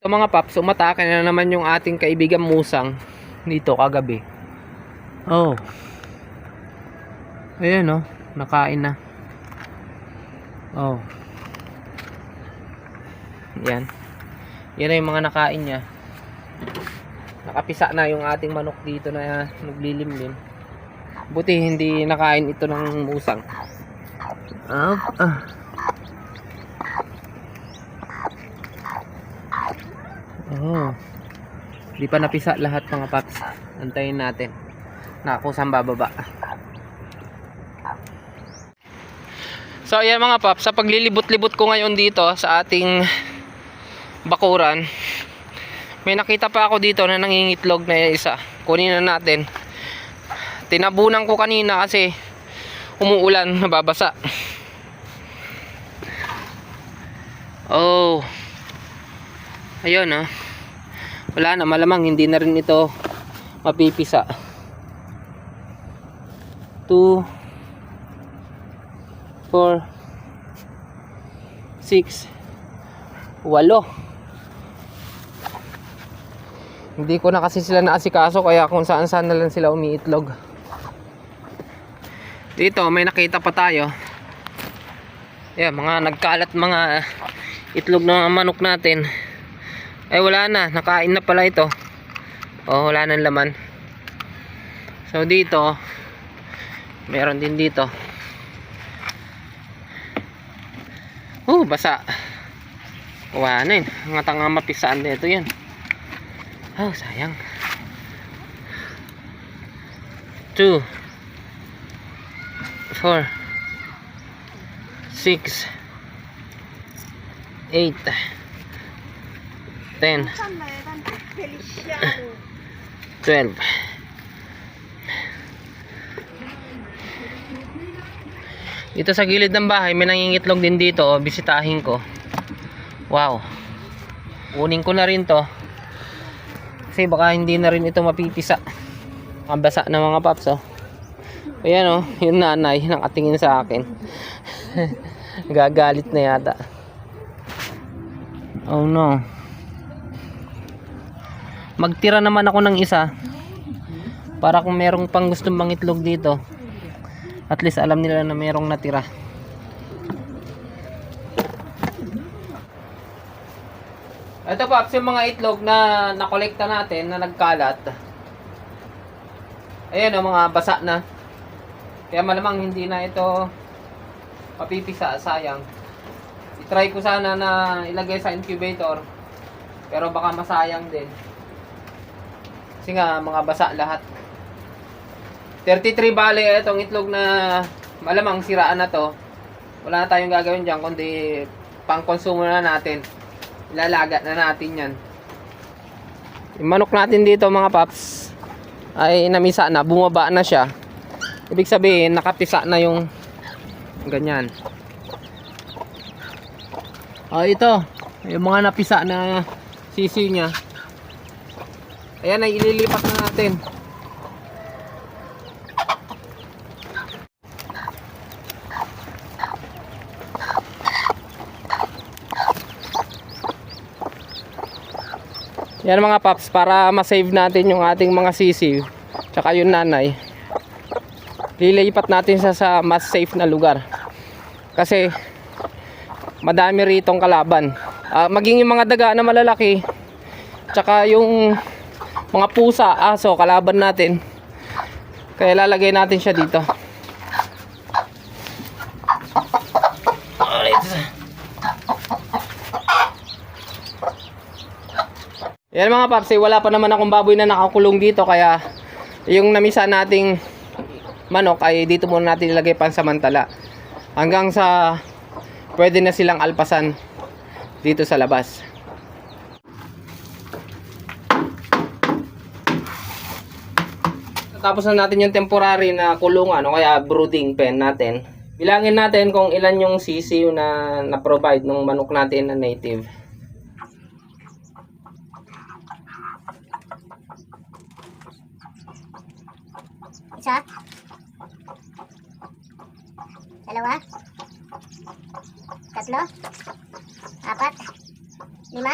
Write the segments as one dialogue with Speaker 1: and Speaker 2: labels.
Speaker 1: So mga paps, umatake na naman yung ating kaibigan musang dito kagabi. Oh. Ayan oh, nakain na. Oh. Yan. Yan na yung mga nakain niya. Nakapisa na yung ating manok dito na naglilimlim. Buti hindi nakain ito ng musang. Oh. Di pa napisa lahat mga paps. Antayin natin na kung saan bababa. So ayan mga paps, sa paglilibot-libot ko ngayon dito sa ating bakuran, may nakita pa ako dito na nangingitlog na isa. Kunin na natin. Tinabunan ko kanina kasi umuulan, nababasa. Oh. Ayun ah. Wala na, malamang hindi na rin ito mapipisa. 2 4 6 8. Hindi ko na kasi sila naasikaso, kaya kung saan saan na lang sila umiitlog. Dito may nakita pa tayo. Yan, mga nagkalat mga itlog ng manok natin. Ay wala na, nakain na pala ito. Oh, wala nang laman. So dito meron din dito. Oh, basa. Wala na yun. Mga tanga mapisaan dito yan. Oh, sayang. 2 4 6 8 10 12. Dito sa gilid ng bahay may nangingitlog din dito, oh. Bisitahin ko. Wow. Kunin ko na rin to kasi baka hindi na rin ito mapipisa. Mabasa na mga paps oh. Ayan oh, yung nanay nakatingin sa akin. Gagalit na yata. Oh no. Magtira naman ako ng isa para kung merong pang gustong mangitlog dito, at least alam nila na merong natira. Ito paps, yung mga itlog na nakolekta natin na nagkalat. Ayan o, mga basa na. Kaya malamang hindi na ito mapipisa, sayang. I-try ko sana na ilagay sa incubator, pero baka masayang din. Kasi nga mga basa lahat. 33 bale itong itlog na malamang siraan na to. Wala na tayong gagawin dyan kundi pang konsumo na natin. Ilalaga na natin yan. Yung manok natin dito mga paps ay namisa na, bumaba na siya. Ibig sabihin nakapisa na yung ganyan. Ito yung mga napisa na sisi nya. Ayan, ay ililipat na natin. Yan mga paps, para ma-save natin yung ating mga sisiw tsaka yung nanay, lilipat natin sa mas safe na lugar kasi madami ritong kalaban. Maging yung mga daga na malalaki tsaka yung mga pusa, aso, kalaban natin. Kaya lalagay natin siya dito. Yan mga paps, wala pa naman akong baboy na nakakulong dito, kaya yung namisa nating manok ay dito muna natin ilagay pansamantala hanggang sa pwede na silang alpasan dito sa labas. Tapos na natin yung temporary na kulungan o kaya brooding pen natin. Bilangin natin kung ilan yung sisiw na na-provide ng manok natin na native.
Speaker 2: Isa, dalawa, tatlo, apat, lima,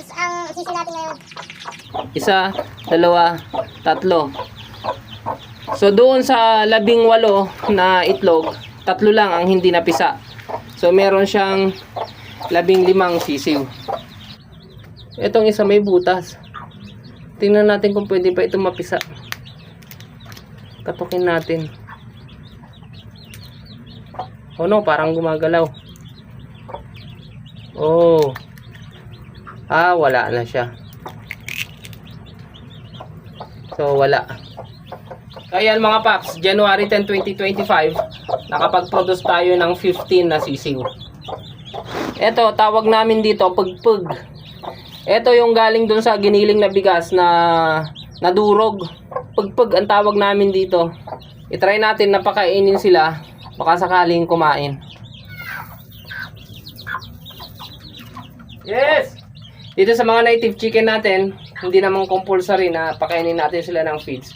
Speaker 2: Paps, ang sisi natin ngayon.
Speaker 1: 1, 2, 3. So doon sa 18 na itlog, 3 lang ang hindi napisa. So meron siyang 15 sisiw. Itong isa may butas. Tingnan natin kung pwede pa ito mapisa. Katukin natin. Oh no, parang gumagalaw. Oh. Wala na siya. So wala. Kaya mga paps, January 10, 2025, nakapag-produce tayo ng 15 na sisiw. Ito, tawag namin dito, pugpug. Ito yung galing dun sa giniling na bigas na nadurog. Pugpug ang tawag namin dito. I-try natin na pakainin sila, baka sakaling kumain. Yes! Dito sa mga native chicken natin, hindi naman compulsory na pakainin natin sila ng feeds.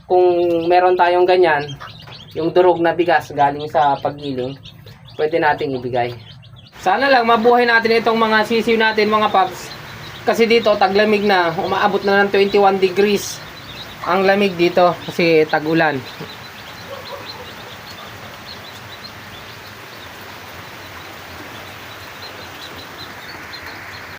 Speaker 1: Kung meron tayong ganyan, yung durog na bigas galing sa paggiling, pwede nating ibigay. Sana lang mabuhay natin itong mga sisiw natin mga paps. Kasi dito taglamig na, umaabot na ng 21 degrees ang lamig dito kasi tag-ulan.